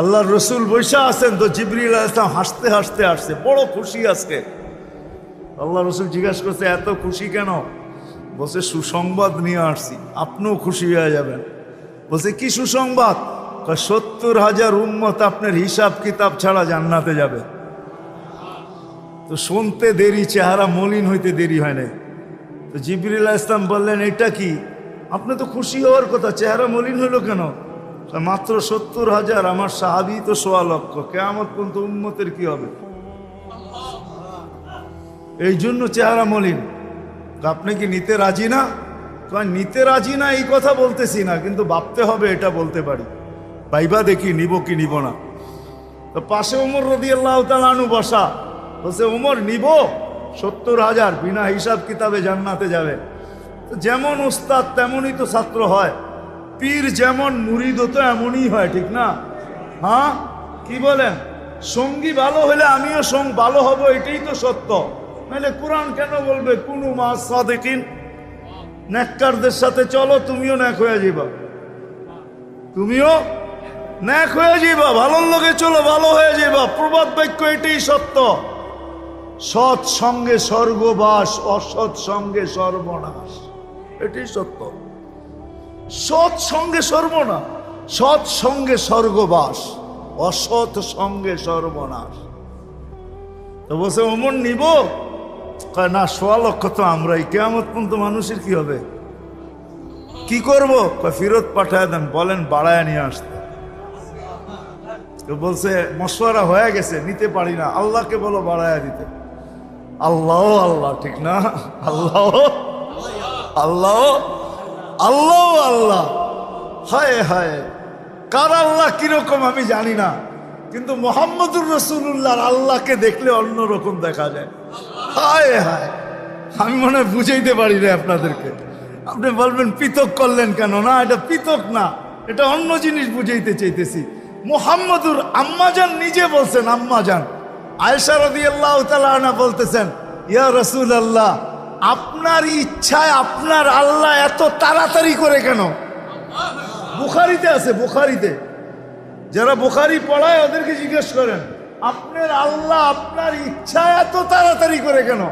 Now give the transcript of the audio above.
আল্লাহর রসুল বৈশা আছেন, তো জিবরিল আলাইহিস সালাম হাসতে হাসতে আসছে, বড় খুশি আজকে। আল্লাহ রসুল জিজ্ঞাসা করছে এত খুশি কেন? বলছে সুসংবাদ নিয়ে আসছি, আপনিও খুশি হয়ে যাবেন। বলছে কি সুসংবাদ? 70,000 উম্মত আপনার হিসাব কিতাব ছাড়া জান্নাতে যাবে। তো শুনতে দেরি, চেহারা মলিন হইতে দেরি হয় নাই। তো জিবরিল আলাইহিস সালাম বললেন এটা কি? আপনি তো খুশি হওয়ার কথা, চেহারা মলিন হলো কেন? মাত্র 70,000, আমার সাহাবী তো 1.25 লক্ষ, কিয়ামত পর্যন্ত উম্মতের কি হবে? এই জন্য চেহারা মলিন। আপনি কি নিতে রাজি না? নিতে রাজি না এই কথা বলতেছি না, কিন্তু ভাবতে হবে এটা বলতে পারি। ভাইবা দেখি নিব কি নিব না। তো পাশে ওমর রাদিয়াল্লাহু তাআলা আনহু বসা, বলছে ওমর নিব 70,000, বিনা হিসাব কিতাবে জান্নাতে যাবে। তো যেমন উস্তাদ তেমনই তো ছাত্র হয়, পীর যেমন মুরিদ তো এমনই হয়, ঠিক না? হ্যাঁ, কি বলেন? সঙ্গী ভালো হলে আমিও ভালো হব, এটাই তো সত্য। নাহলে কোরআন কেন বলবে কুনু মা সাদিকিন? নেককারদের সাথে চলো, তুমিও নেক হয়ে যাবা, তুমিও নেক হয়ে যাবা। ভালোর লোকে চলো, ভালো হয়ে যাবা। প্রবাদ বাক্য এটাই সত্য। সৎ সঙ্গে স্বর্গবাস, অসৎ সঙ্গে সর্বনাশ, এটাই সত্য। সৎ সঙ্গে সর্বনাশ, সৎ সঙ্গে স্বর্গবাস, অসৎ সঙ্গে সর্বনাশ। তো বলছে ওমর নিব? কয় না, 1.25 লক্ষ তো আমরাই, কিয়ামত পর্যন্ত মানুষের কি হবে? কি করব? কয় ফেরত পাঠায় দেন, বলেন বাড়ায় নিয়ে আসতে। তো বলছে মশওয়ারা হয়ে গেছে, নিতে পারি না, আল্লাহকে বলো বাড়ায় দিতে। আল্লাহ আল্লাহ, ঠিক না? আল্লাহ আল্লাহ আল্লাহ আল্লাহ, হায় হায়। কার আল্লাহ কিরকম আমি জানি না, কিন্তু মুহাম্মদুর রাসূলুল্লাহর আল্লাহকে দেখলে অন্যরকম দেখা যায়। হায় হায়, আমি মনে হয় বুঝাইতে পারি না আপনাদেরকে। আপনি বলবেন পৃথক করলেন কেন? না, এটা পৃথক না, এটা অন্য জিনিস বুঝাইতে চাইতেছি। মুহাম্মদুর আম্মাজান নিজে বলছেন, আম্মাজান আয়েশা রাদিয়াল্লাহু তাআলা আনহা বলতেছেন, ইয়া রাসূলুল্লাহ, আপনার ইচ্ছায় আপনার আল্লাহ এত তাড়াতাড়ি করে কেন? বুখারীতে আছে, বুখারীতে। যারা বুখারী পড়ায় ওদেরকে জিজ্ঞেস করেন, আপনার আল্লাহ আপনার ইচ্ছায় এত তাড়াতাড়ি করে কেন?